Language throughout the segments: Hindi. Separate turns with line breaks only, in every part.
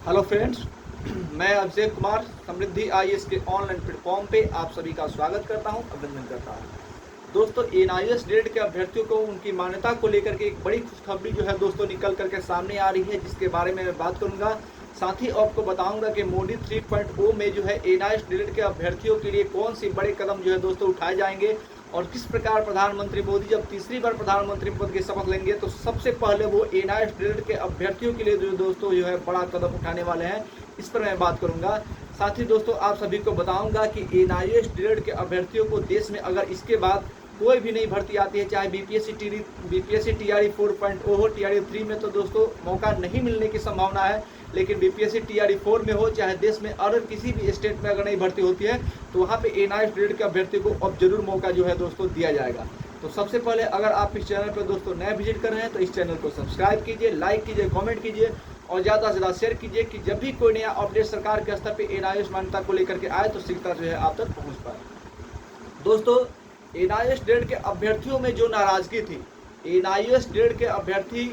हेलो फ्रेंड्स, मैं अभिषेक कुमार समृद्धि आईएएस के ऑनलाइन प्लेटफॉर्म पे आप सभी का स्वागत करता हूं, अभिनंदन करता हूं। दोस्तों, एनआईएएस ग्रेड के अभ्यर्थियों को उनकी मान्यता को लेकर के एक बड़ी खुशखबरी जो है दोस्तों निकल करके सामने आ रही है, जिसके बारे में मैं बात करूंगा। साथ ही आपको बताऊंगा कि मोदी 3.0 में जो है एनआईएएस ग्रेड के अभ्यर्थियों के लिए कौन सी बड़े कदम जो है दोस्तों उठाए जाएंगे और किस प्रकार प्रधानमंत्री मोदी जब तीसरी बार प्रधानमंत्री पद की शपथ लेंगे तो सबसे पहले वो एनआईएएस ग्रेड के अभ्यर्थियों के लिए जो दोस्तों जो है बड़ा कदम उठाने वाले हैं, इस पर मैं बात करूंगा। साथ ही दोस्तों आप सभी को बताऊंगा कि एनआईएएस ग्रेड के अभ्यर्थियों को देश में अगर इसके बाद कोई भी नई भर्ती आती है, चाहे बीपीएससी टीआरई 4.0 हो, टीआरई 3 में तो दोस्तों मौका नहीं मिलने की संभावना है, लेकिन बीपीएससी टीआरई 4 में हो, चाहे देश में अगर किसी भी स्टेट में अगर नई भर्ती होती है तो वहाँ पे एनआईएएस ग्रेड के अभ्यर्थी को अब जरूर मौका जो है दोस्तों दिया जाएगा। तो सबसे पहले अगर आप इस चैनल पर दोस्तों नए विजिट कर रहे हैं तो इस चैनल को सब्सक्राइब कीजिए, लाइक कीजिए, कॉमेंट कीजिए और ज़्यादा से ज़्यादा शेयर कीजिए कि जब भी कोई नया अपडेट सरकार के स्तर पर एनआईएएस मान्यता को लेकर के आए तो शीघ्रता जो है आप तक पहुँच पाए। दोस्तों, एनआईएएस ग्रेड के अभ्यर्थियों में जो नाराजगी थी, एनआईएएस ग्रेड के अभ्यर्थी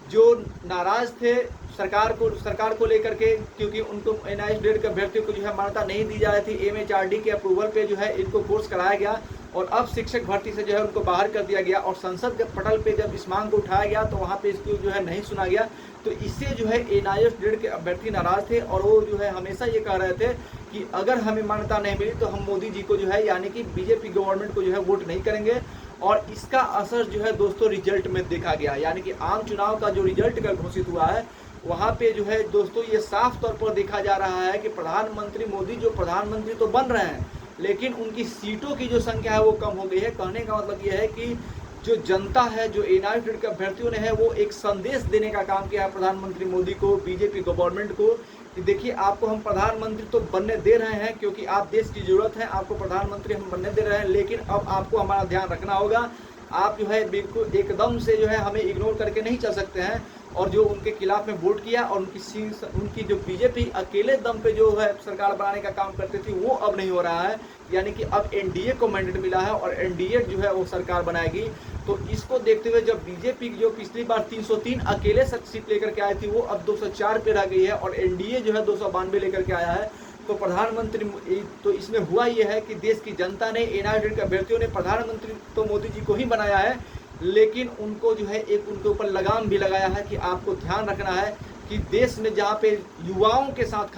जो नाराज थे सरकार को लेकर के, क्योंकि उनको एनआईएएस ग्रेड के अभ्यर्थियों को जो है मान्यता नहीं दी जा रही थी। एमएचआरडी के अप्रूवल पे जो है इनको कोर्स कराया गया और अब शिक्षक भर्ती से जो है उनको बाहर कर दिया गया और संसद के पटल पे जब इस मांग को उठाया गया तो वहाँ पे इसको जो है नहीं सुना गया। तो इससे जो है एनआईएएस ग्रेड के अभ्यर्थी नाराज थे और वो जो है हमेशा ये कह रहे थे कि अगर हमें मान्यता नहीं मिली तो हम मोदी जी को जो है यानी कि बीजेपी गवर्नमेंट को जो है वोट नहीं करेंगे। और इसका असर जो है दोस्तों रिजल्ट में देखा गया, यानी कि आम चुनाव का जो रिजल्ट का घोषित हुआ है वहाँ पे जो है दोस्तों ये साफ तौर पर देखा जा रहा है कि प्रधानमंत्री मोदी जो प्रधानमंत्री तो बन रहे हैं, लेकिन उनकी सीटों की जो संख्या है वो कम हो गई है। कहने का मतलब ये है कि जो जनता है, जो एनआईएएस ग्रेड के अभ्यर्थियों ने है, वो एक संदेश देने का काम किया है प्रधानमंत्री मोदी को, बीजेपी गवर्नमेंट को, कि देखिए आपको हम प्रधानमंत्री तो बनने दे रहे हैं क्योंकि आप देश की जरूरत है, आपको प्रधानमंत्री हम बनने दे रहे हैं, लेकिन अब आपको हमारा ध्यान रखना होगा। आप जो है बिल्कुल एकदम से जो है हमें इग्नोर करके नहीं चल सकते हैं। और जो उनके खिलाफ में वोट किया और उनकी जो बीजेपी अकेले दम पे जो है सरकार बनाने का काम करती थी वो अब नहीं हो रहा है, यानी कि अब एनडीए को मैंडेट मिला है और एनडीए जो है वो सरकार बनाएगी। तो इसको देखते हुए जब बीजेपी जो पिछली बार 303 अकेले सीट लेकर के आई थी वो अब 204 पे रह गई है और एनडीए जो है 292 लेकर के आया है। तो प्रधानमंत्री तो इसमें हुआ ये है कि देश की जनता ने एनआईएएस ग्रेड के अभ्यर्थियों ने प्रधानमंत्री तो मोदी जी को ही बनाया है, लेकिन उनको जो है एक उनके ऊपर लगाम भी लगाया है कि आपको ध्यान रखना है कि देश में जहाँ पे युवाओं के साथ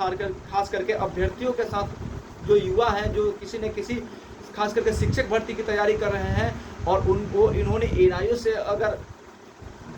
खास करके अभ्यर्थियों के साथ जो युवा हैं, जो किसी न किसी खास करके शिक्षक भर्ती की तैयारी कर रहे हैं और उनको इन्होंने एनआईएएस से अगर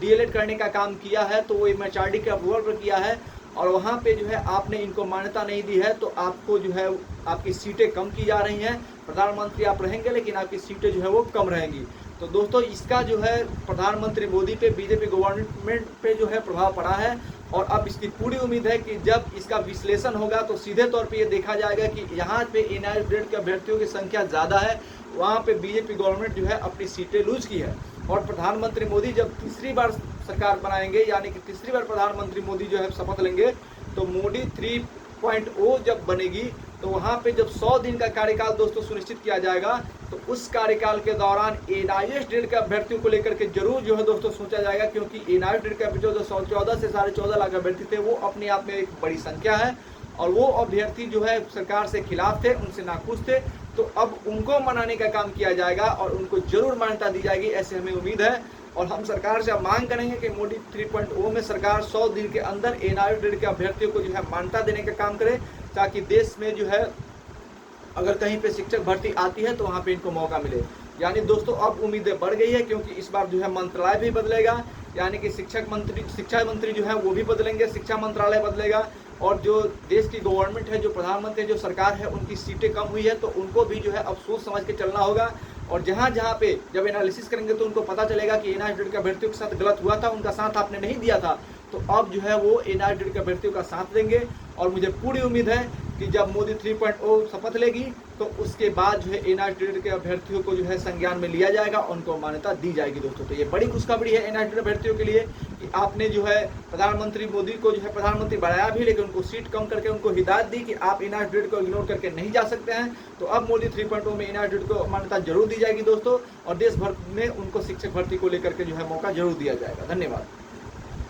डीएलएड करने का काम किया है तो वो एमएचआरडी के अप्रूवल पर किया है और वहाँ पे जो है आपने इनको मान्यता नहीं दी है तो आपको जो है आपकी सीटें कम की जा रही हैं। प्रधानमंत्री आप रहेंगे लेकिन आपकी सीटें जो है वो कम रहेंगी। तो दोस्तों इसका जो है प्रधानमंत्री मोदी पे, बीजेपी गवर्नमेंट पे जो है प्रभाव पड़ा है और अब इसकी पूरी उम्मीद है कि जब इसका विश्लेषण होगा तो सीधे तौर पे ये देखा जाएगा कि यहाँ पे एनआईएएस ग्रेड के अभ्यर्थियों की संख्या ज़्यादा है, वहाँ पे बीजेपी गवर्नमेंट जो है अपनी सीटें लूज की है। और प्रधानमंत्री मोदी जब तीसरी बार सरकार बनाएंगे, यानी कि तीसरी बार प्रधानमंत्री मोदी जो है शपथ लेंगे, तो मोदी 3.0 जब बनेगी तो वहाँ पे जब 100 दिन का कार्यकाल दोस्तों सुनिश्चित किया जाएगा तो उस कार्यकाल के दौरान एनआईएएस ग्रेड के अभ्यर्थियों को लेकर के जरूर जो है दोस्तों सोचा जाएगा, क्योंकि एनआईएएस ग्रेड के अभ्यर्थी जो 14 से 14.5 लाख अभ्यर्थी थे वो अपने आप में एक बड़ी संख्या है और वो अभ्यर्थी जो है सरकार से खिलाफ थे, उनसे नाखुश थे। तो अब उनको मनाने का काम किया जाएगा और उनको जरूर मान्यता दी जाएगी, ऐसे हमें उम्मीद है। और हम सरकार से मांग करेंगे कि मोदी 3.0 में सरकार 100 दिन के अंदर एनआईएएस ग्रेड के अभ्यर्थियों को जो है मान्यता देने का काम करे, ताकि देश में जो है अगर कहीं पे शिक्षक भर्ती आती है तो वहाँ पे इनको मौका मिले। यानी दोस्तों अब उम्मीदें बढ़ गई है, क्योंकि इस बार जो है मंत्रालय भी बदलेगा, यानी कि शिक्षा मंत्री जो है वो भी बदलेंगे, शिक्षा मंत्रालय बदलेगा और जो देश की गवर्नमेंट है, जो प्रधानमंत्री जो सरकार है, उनकी सीटें कम हुई है तो उनको भी जो है अब सोच समझ के चलना होगा। और जहाँ जहाँ पे जब एनालिसिस करेंगे तो उनको पता चलेगा कि एनआईएएस ग्रेड के अभ्यर्थियों के साथ गलत हुआ था, उनका साथ आपने नहीं दिया था, तो अब जो है वो एनआईएएस ग्रेड के अभ्यर्थियों का साथ देंगे। और मुझे पूरी उम्मीद है कि जब मोदी 3.0 शपथ लेगी तो उसके बाद जो है एनआईएएस ग्रेड के अभ्यर्थियों को जो है संज्ञान में लिया जाएगा, उनको मान्यता दी जाएगी दोस्तों। तो ये बड़ी खुशखबरी है एनआईएएस ग्रेड अभ्यर्थियों के लिए कि आपने जो है प्रधानमंत्री मोदी को जो है प्रधानमंत्री बनाया भी, लेकिन उनको सीट कम करके उनको हिदायत दी कि आप एनआईएएस ग्रेड को इग्नोर करके नहीं जा सकते हैं। तो अब मोदी 3.0 में एनआईएएस ग्रेड को मान्यता जरूर दी जाएगी दोस्तों और देश भर में उनको शिक्षक भर्ती को लेकर के जो है मौका जरूर दिया जाएगा। धन्यवाद।